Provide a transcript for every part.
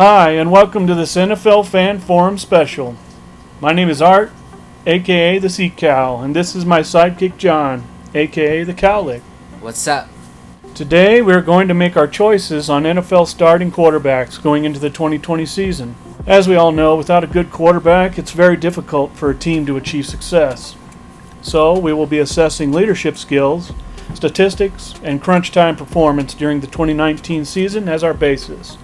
Hi, and welcome to this NFL Fan Forum special. My name is Art, aka the Sea Cow, and this is my sidekick John, aka the Cowlick. What's up? Today we are going to make our choices on NFL starting quarterbacks going into the 2020 season. As we all know, without a good quarterback, it's very difficult for a team to achieve success. So we will be assessing leadership skills, statistics, and crunch time performance during the 2019 season as our basis.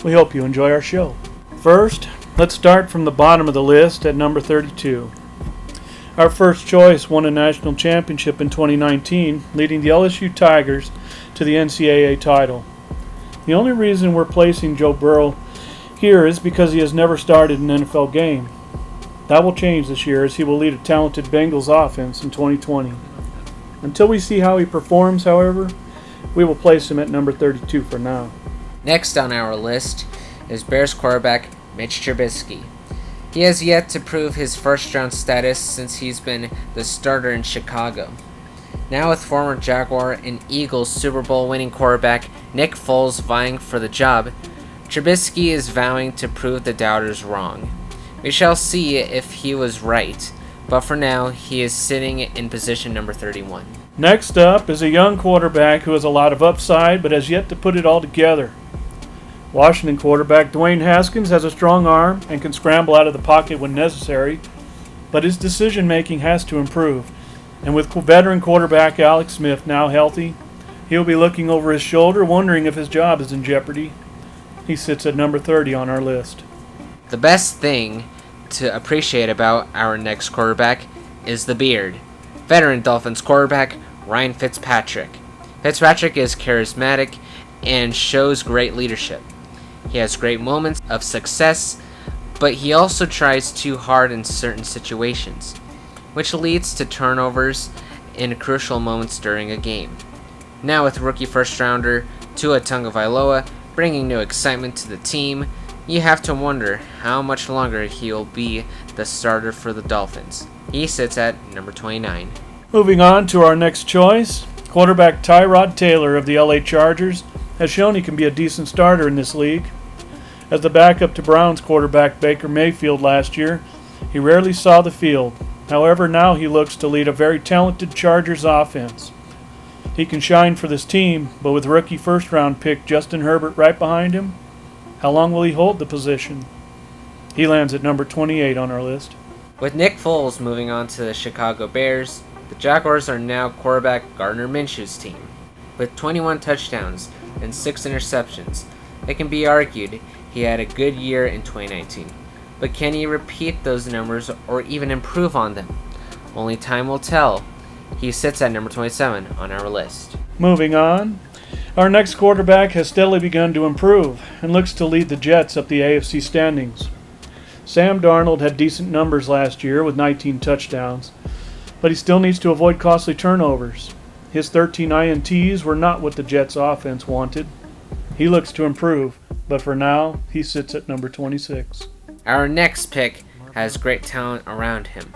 We hope you enjoy our show. First, let's start from the bottom of the list at number 32. Our first choice won a national championship in 2019, leading the LSU Tigers to the NCAA title. The only reason we're placing Joe Burrow here is because he has never started an NFL game. That will change this year as he will lead a talented Bengals offense in 2020. Until we see how he performs, however, we will place him at number 32 for now. Next on our list is Bears quarterback Mitch Trubisky. He has yet to prove his first-round status since he's been the starter in Chicago. Now with former Jaguar and Eagles Super Bowl winning quarterback Nick Foles vying for the job, Trubisky is vowing to prove the doubters wrong. We shall see if he was right, but for now he is sitting in position number 31. Next up is a young quarterback who has a lot of upside but has yet to put it all together. Washington quarterback Dwayne Haskins has a strong arm and can scramble out of the pocket when necessary, but his decision-making has to improve. And with veteran quarterback Alex Smith now healthy, he'll be looking over his shoulder wondering if his job is in jeopardy. He sits at number 30 on our list. The best thing to appreciate about our next quarterback is the beard. Veteran Dolphins quarterback Ryan Fitzpatrick. Fitzpatrick is charismatic and shows great leadership. He has great moments of success, but he also tries too hard in certain situations, which leads to turnovers in crucial moments during a game. Now with rookie first-rounder Tua Tagovailoa bringing new excitement to the team, you have to wonder how much longer he'll be the starter for the Dolphins. He sits at number 29. Moving on to our next choice, quarterback Tyrod Taylor of the LA Chargers has shown he can be a decent starter in this league. As the backup to Browns quarterback Baker Mayfield last year, he rarely saw the field. However, now he looks to lead a very talented Chargers offense. He can shine for this team, but with rookie first-round pick Justin Herbert right behind him, how long will he hold the position? He lands at number 28 on our list. With Nick Foles moving on to the Chicago Bears, the Jaguars are now quarterback Gardner Minshew's team. With 21 touchdowns and 6 interceptions, it can be argued he had a good year in 2019. But can he repeat those numbers or even improve on them? Only time will tell. He sits at number 27 on our list. Moving on, our next quarterback has steadily begun to improve and looks to lead the Jets up the AFC standings. Sam Darnold had decent numbers last year with 19 touchdowns, but he still needs to avoid costly turnovers. His 13 INTs were not what the Jets' offense wanted. He looks to improve, but for now, he sits at number 26. Our next pick has great talent around him,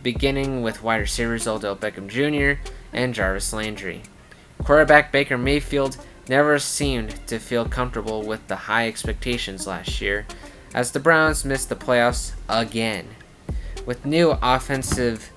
beginning with wide receivers Odell Beckham Jr. and Jarvis Landry. Quarterback Baker Mayfield never seemed to feel comfortable with the high expectations last year, as the Browns missed the playoffs again. With new offensive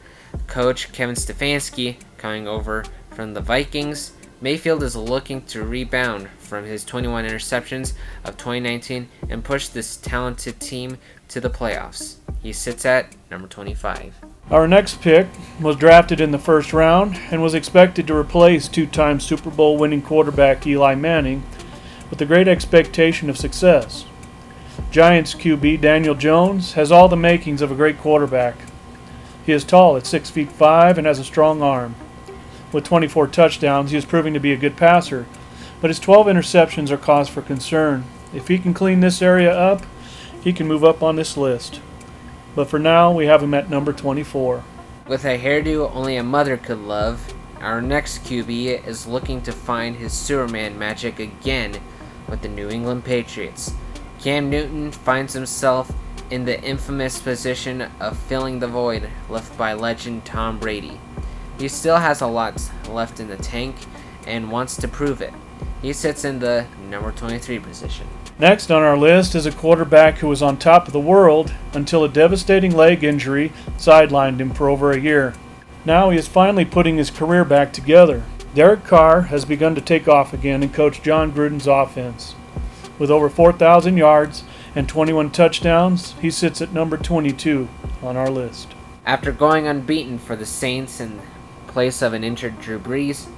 coach Kevin Stefanski coming over from the Vikings, Mayfield is looking to rebound from his 21 interceptions of 2019 and push this talented team to the playoffs. He sits at number 25. Our next pick was drafted in the first round and was expected to replace two-time Super Bowl winning quarterback Eli Manning with the great expectation of success. Giants QB Daniel Jones has all the makings of a great quarterback. He is tall at 6'5" and has a strong arm. With 24 touchdowns, he is proving to be a good passer, but his 12 interceptions are cause for concern. If he can clean this area up, he can move up on this list. But for now, we have him at number 24. With a hairdo only a mother could love, our next QB is looking to find his Superman magic again with the New England Patriots. Cam Newton finds himself in the infamous position of filling the void left by legend Tom Brady. He still has a lot left in the tank and wants to prove it. He sits in the number 23 position. Next on our list is a quarterback who was on top of the world until a devastating leg injury sidelined him for over a year. Now he is finally putting his career back together. Derek Carr has begun to take off again and coach John Gruden's offense. With over 4,000 yards and 21 touchdowns, he sits at number 22 on our list. After going unbeaten for the Saints in place of an injured Drew Brees,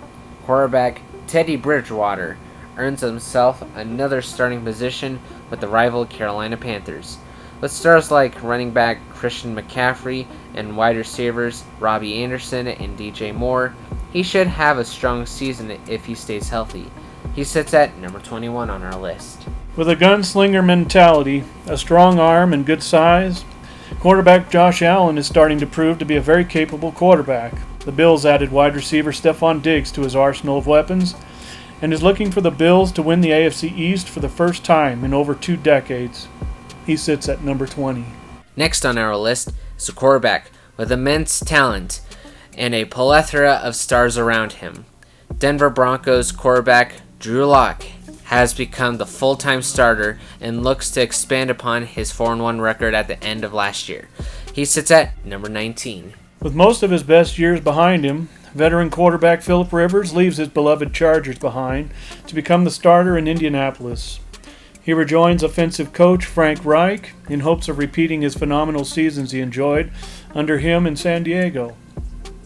quarterback Teddy Bridgewater earns himself another starting position with the rival Carolina Panthers. With stars like running back Christian McCaffrey and wide receivers Robbie Anderson and DJ Moore, he should have a strong season if he stays healthy. He sits at number 21 on our list. With a gunslinger mentality, a strong arm, and good size, quarterback Josh Allen is starting to prove to be a very capable quarterback. The Bills added wide receiver Stephon Diggs to his arsenal of weapons and is looking for the Bills to win the AFC East for the first time in over 2 decades. He sits at number 20. Next on our list is a quarterback with immense talent and a plethora of stars around him. Denver Broncos quarterback Drew Lock has become the full-time starter and looks to expand upon his 4-1 record at the end of last year. He sits at number 19. With most of his best years behind him, veteran quarterback Philip Rivers leaves his beloved Chargers behind to become the starter in Indianapolis. He rejoins offensive coach Frank Reich in hopes of repeating his phenomenal seasons he enjoyed under him in San Diego.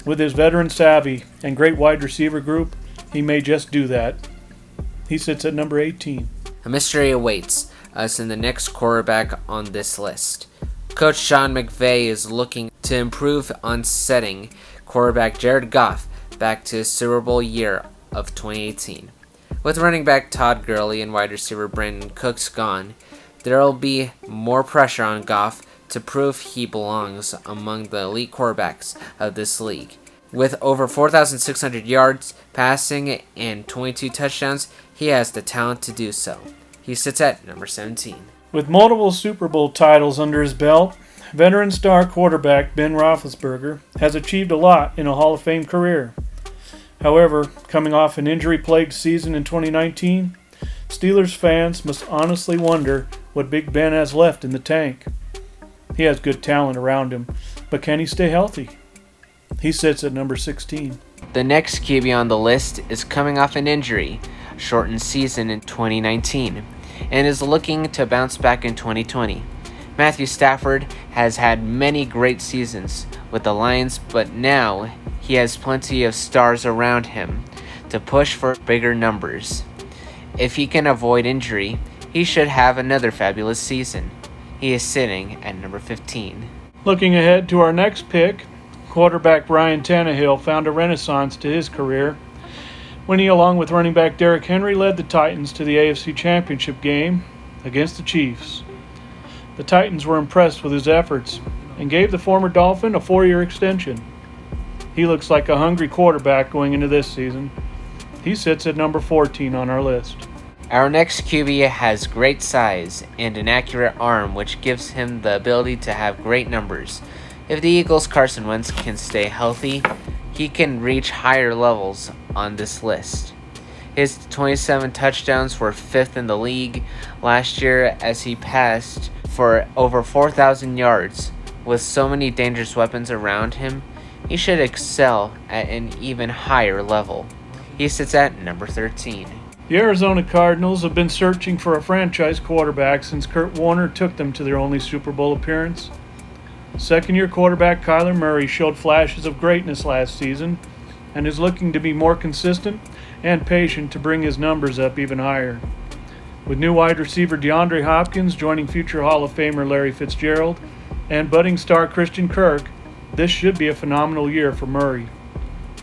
With his veteran savvy and great wide receiver group, he may just do that. He sits at number 18. A mystery awaits us in the next quarterback on this list. Coach Sean McVay is looking to improve on setting quarterback Jared Goff back to his Super Bowl year of 2018. With running back Todd Gurley and wide receiver Brandon Cooks gone, there will be more pressure on Goff to prove he belongs among the elite quarterbacks of this league. With over 4,600 yards passing and 22 touchdowns, he has the talent to do so. He sits at number 17. With multiple Super Bowl titles under his belt, veteran star quarterback Ben Roethlisberger has achieved a lot in a Hall of Fame career. However, coming off an injury-plagued season in 2019, Steelers fans must honestly wonder what Big Ben has left in the tank. He has good talent around him, but can he stay healthy? He sits at number 16. The next QB on the list is coming off an injury-shortened season in 2019 and is looking to bounce back in 2020. Matthew Stafford has had many great seasons with the Lions, but now he has plenty of stars around him to push for bigger numbers. If he can avoid injury, he should have another fabulous season. He is sitting at number 15. Looking ahead to our next pick, quarterback Ryan Tannehill found a renaissance to his career when he, along with running back Derrick Henry, led the Titans to the AFC Championship game against the Chiefs. The Titans were impressed with his efforts and gave the former Dolphin a 4-year extension. He looks like a hungry quarterback going into this season. He sits at number 14 on our list. Our next QB has great size and an accurate arm, which gives him the ability to have great numbers. If the Eagles' Carson Wentz can stay healthy, he can reach higher levels on this list. His 27 touchdowns were 5th in the league last year as he passed for over 4,000 yards. With so many dangerous weapons around him, he should excel at an even higher level. He sits at number 13. The Arizona Cardinals have been searching for a franchise quarterback since Kurt Warner took them to their only Super Bowl appearance. Second-year quarterback Kyler Murray showed flashes of greatness last season and is looking to be more consistent and patient to bring his numbers up even higher. With new wide receiver DeAndre Hopkins joining future Hall of Famer Larry Fitzgerald and budding star Christian Kirk, this should be a phenomenal year for Murray.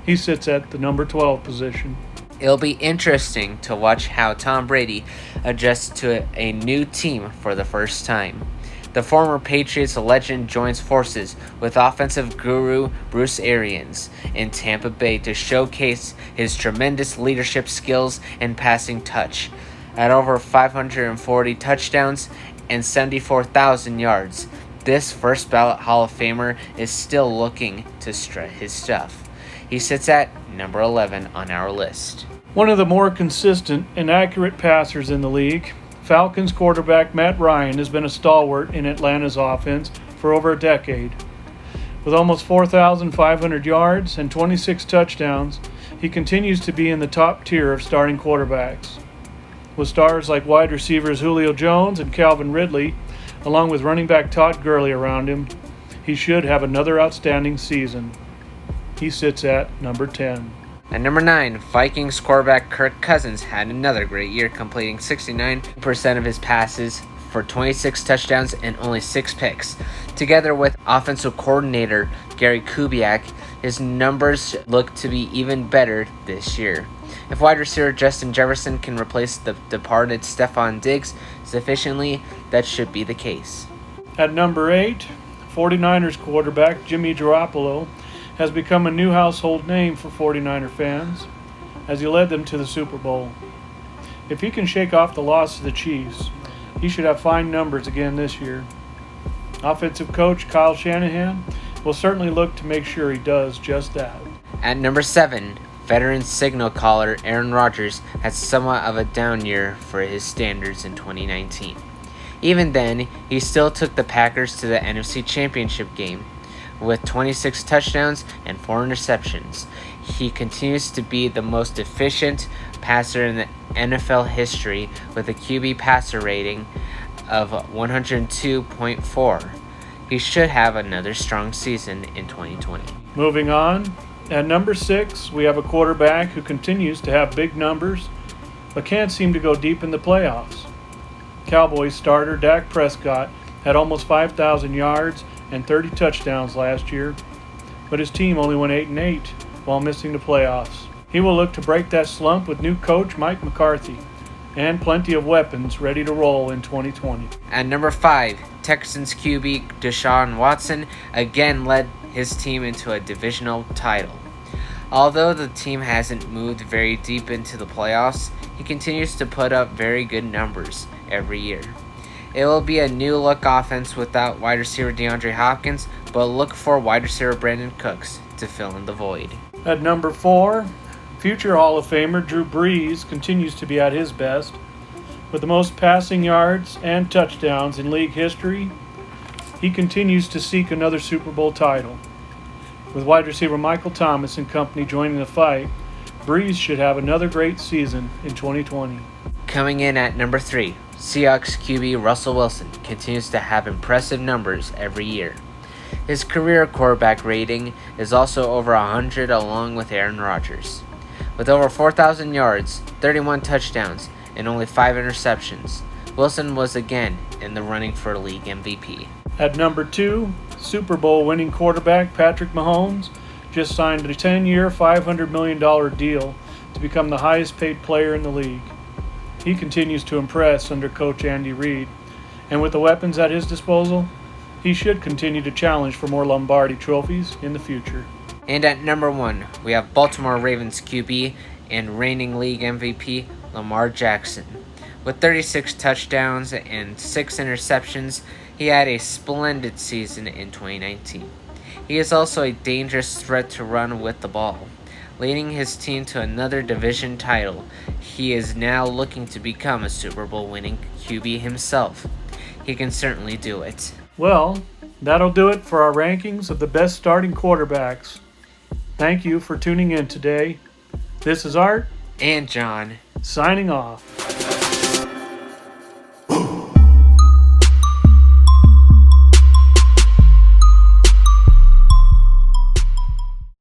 He sits at the number 12 position. It'll be interesting to watch how Tom Brady adjusts to a new team for the first time. The former Patriots legend joins forces with offensive guru Bruce Arians in Tampa Bay to showcase his tremendous leadership skills and passing touch. At over 540 touchdowns and 74,000 yards, this first ballot Hall of Famer is still looking to strut his stuff. He sits at number 11 on our list. One of the more consistent and accurate passers in the league, Falcons quarterback Matt Ryan has been a stalwart in Atlanta's offense for over a decade. With almost 4,500 yards and 26 touchdowns, he continues to be in the top tier of starting quarterbacks. With stars like wide receivers Julio Jones and Calvin Ridley, along with running back Todd Gurley around him, he should have another outstanding season. He sits at number 10. At number 9, Vikings quarterback Kirk Cousins had another great year, completing 69% of his passes for 26 touchdowns and only 6 picks. Together with offensive coordinator Gary Kubiak, his numbers look to be even better this year. If wide receiver Justin Jefferson can replace the departed Stephon Diggs sufficiently, that should be the case. At number 8, 49ers quarterback Jimmy Garoppolo has become a new household name for 49er fans as he led them to the Super Bowl. If he can shake off the loss to the Chiefs, he should have fine numbers again this year. Offensive coach Kyle Shanahan will certainly look to make sure he does just that. At number 7, veteran signal caller Aaron Rodgers had somewhat of a down year for his standards in 2019. Even then, he still took the Packers to the NFC Championship game with 26 touchdowns and 4 interceptions. He continues to be the most efficient passer in the NFL history with a QB passer rating of 102.4. He should have another strong season in 2020. Moving on, at number 6, we have a quarterback who continues to have big numbers but can't seem to go deep in the playoffs. Cowboys starter Dak Prescott had almost 5,000 yards and 30 touchdowns last year, but his team only went 8-8 while missing the playoffs. He will look to break that slump with new coach Mike McCarthy and plenty of weapons ready to roll in 2020. At number 5, Texans QB DeShaun Watson again led his team into a divisional title. Although the team hasn't moved very deep into the playoffs, he continues to put up very good numbers every year. It will be a new-look offense without wide receiver DeAndre Hopkins, but look for wide receiver Brandon Cooks to fill in the void. At number 4, future Hall of Famer Drew Brees continues to be at his best. With the most passing yards and touchdowns in league history, he continues to seek another Super Bowl title. With wide receiver Michael Thomas and company joining the fight, Brees should have another great season in 2020. Coming in at number 3, Seahawks QB Russell Wilson continues to have impressive numbers every year. His career quarterback rating is also over 100 along with Aaron Rodgers. With over 4,000 yards, 31 touchdowns, and only 5 interceptions, Wilson was again in the running for league MVP. At number 2, Super Bowl winning quarterback Patrick Mahomes just signed a 10-year, $500 million deal to become the highest paid player in the league. He continues to impress under coach Andy Reid, and with the weapons at his disposal, he should continue to challenge for more Lombardi trophies in the future. And at number 1, we have Baltimore Ravens QB and reigning league MVP Lamar Jackson. With 36 touchdowns and 6 interceptions, he had a splendid season in 2019. He is also a dangerous threat to run with the ball. Leading his team to another division title, he is now looking to become a Super Bowl winning QB himself. He can certainly do it. Well, that'll do it for our rankings of the best starting quarterbacks. Thank you for tuning in today. This is Art And John. signing off.